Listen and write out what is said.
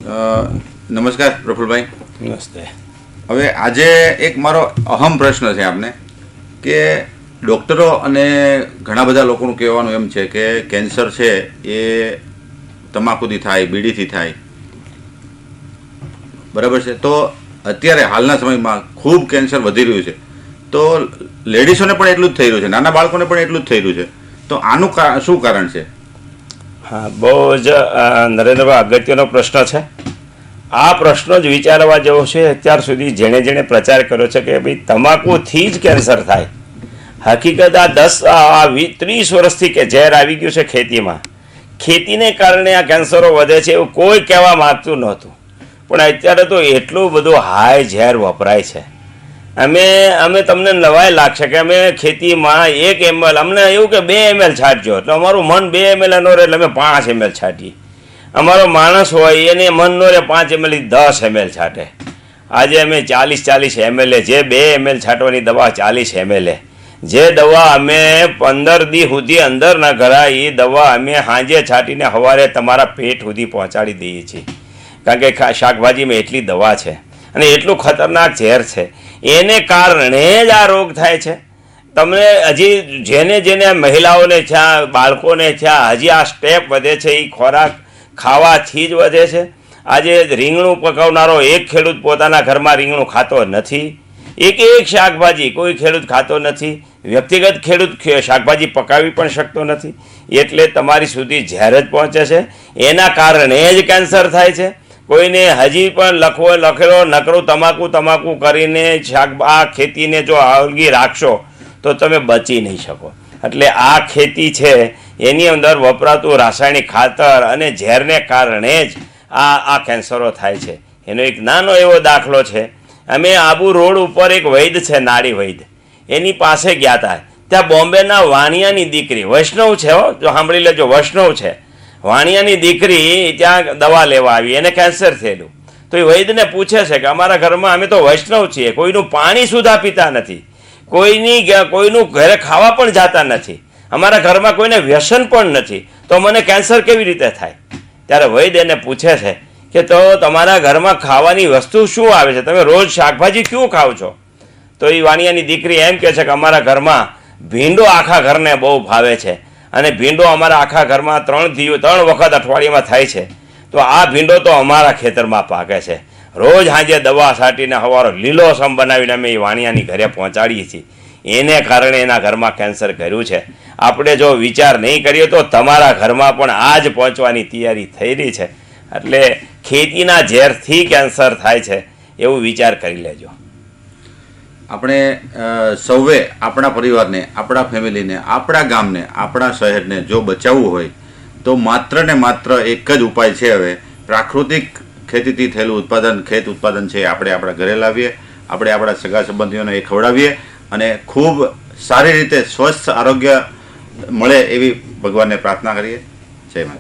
નમસ્કાર પ્રફુલભાઈ. નમસ્તે. હવે આજે એક મારો અહમ પ્રશ્ન છે આપને કે ડૉક્ટરો અને ઘણા બધા લોકોનું કહેવાનું એમ છે કે કેન્સર છે એ તમાકુથી થાય, બીડીથી થાય, બરાબર છે. તો અત્યારે હાલના સમયમાં ખૂબ કેન્સર વધી રહ્યું છે, તો લેડીઝોને પણ એટલું જ થઈ રહ્યું છે, નાના બાળકોને પણ એટલું જ થઈ રહ્યું છે. તો આનું શું કારણ છે? હા, બહુ જ નરેન્દ્રભાઈ અગત્યનો પ્રશ્ન છે. આ પ્રશ્ન જ વિચારવા જેવો છે. અત્યાર સુધી જેણે જેણે પ્રચાર કર્યો છે કે ભાઈ તમાકુથી જ કેન્સર થાય, હકીકત આ 30 વર્ષથી કે ઝેર આવી ગયું છે ખેતીમાં, ખેતીને કારણે આ કેન્સરો વધે છે એવું કોઈ કહેવા માગતું નહોતું. પણ અત્યારે તો એટલું બધું હાઈ ઝેર વપરાય છે. અમે તમને નવાઈ લાગશે કે અમે ખેતીમાં 1 ml, અમને એવું કે 2 ml છાંટજો, તો અમારું મન 2 ml નો રહે એટલે અમે 5 ml છાંટીએ. અમારો માણસ હોય એને મન નો રહે 5 ml 10 ml છાંટે. આજે અમે 40 ml, જે 2 ml છાંટવાની દવા 40 ml, જે દવા અમે 15 દી સુધી અંદર ન કરાય એ દવા અમે સાંજે છાંટીને સવારે તમારા પેટ સુધી પહોંચાડી દઈએ છીએ. કારણ કે શાકભાજીમાં એટલી દવા છે અને એટલું ખતરનાક ઝેર છે, એને કારણે જ આ રોગ થાય છે. તમને હજી જેને મહિલાઓને થયા, બાળકોને થયા, હજી આ સ્ટેપ વધે છે એ ખોરાક ખાવાથી જ વધે છે. આજે રીંગણું પકાવનારો એક ખેડૂત પોતાના ઘરમાં રીંગણું ખાતો નથી, એક શાકભાજી કોઈ ખેડૂત ખાતો નથી, વ્યક્તિગત ખેડૂત શાકભાજી પકાવી પણ શકતો નથી. એટલે તમારી સુધી ઝેર જ પહોંચે છે, એના કારણે જ કેન્સર થાય છે. કોઈને હજી પણ લખેલો નકરું તમાકુ કરીને આ ખેતીને જો આળગી રાખશો તો તમે બચી નહીં શકો. એટલે આ ખેતી છે એની અંદર વપરાતું રાસાયણિક ખાતર અને ઝેરને કારણે જ આ કેન્સરો થાય છે. એનો એક નાનો એવો દાખલો છે. અમે આબુ રોડ ઉપર એક વૈદ છે, નાડી વૈદ, એની પાસે ગયા હતા. ત્યાં બોમ્બેના વાણિયાની દીકરી, વૈષ્ણવ છે, જો સાંભળી લેજો, વૈષ્ણવ છે, વાણિયાની દીકરી ત્યાં દવા લેવા આવી, એને કેન્સર થયેલું. તો એ વૈદ્યને પૂછે છે કે અમારા ઘરમાં અમે તો વૈષ્ણવ છીએ, કોઈનું પાણી સુધા પીતા નથી, કોઈનું ઘરે ખાવા પણ જતા નથી, અમારા ઘરમાં કોઈને વ્યસન પણ નથી, તો મને કેન્સર કેવી રીતે થાય? ત્યારે વૈદ્ય એને પૂછે છે કે તો તમારા ઘરમાં ખાવાની વસ્તુ શું આવે છે, તમે રોજ શાકભાજી ક્યું ખાવ છો? તો એ વાણિયાની દીકરી એમ કહે છે કે અમારા ઘરમાં ભીંડો આખા ઘરને બહુ ભાવે છે અને ભીંડો અમારા આખા ઘરમાં 3 વખત અઠવાડિયામાં થાય છે. તો આ ભીંડો તો અમારા ખેતરમાં પાકે છે, રોજ સાંજે દવા છાંટીને સવારો લીલોસમ બનાવીને અમે એ વાણિયાની ઘરે પહોંચાડીએ છીએ. એને કારણે એના ઘરમાં કેન્સર કર્યું છે. આપણે જો વિચાર નહીં કરીએ તો તમારા ઘરમાં પણ આ જ પહોંચવાની તૈયારી થઈ રહી છે. એટલે ખેતીના ઝેરથી કેન્સર થાય છે એવું વિચાર કરી લેજો. આપણે સૌએ આપણા પરિવારને, આપણા ફેમિલીને, આપણા ગામને, આપણા શહેરને જો બચાવવું હોય તો માત્ર ને માત્ર એક જ ઉપાય છે. હવે પ્રાકૃતિક ખેતીથી થયેલું ઉત્પાદન, ખેત ઉત્પાદન છે, આપણે આપણા ઘરે લાવીએ, આપણે આપણા સગા સંબંધીઓને એ ખવડાવીએ અને ખૂબ સારી રીતે સ્વસ્થ આરોગ્ય મળે એવી ભગવાનને પ્રાર્થના કરીએ. જય માતા.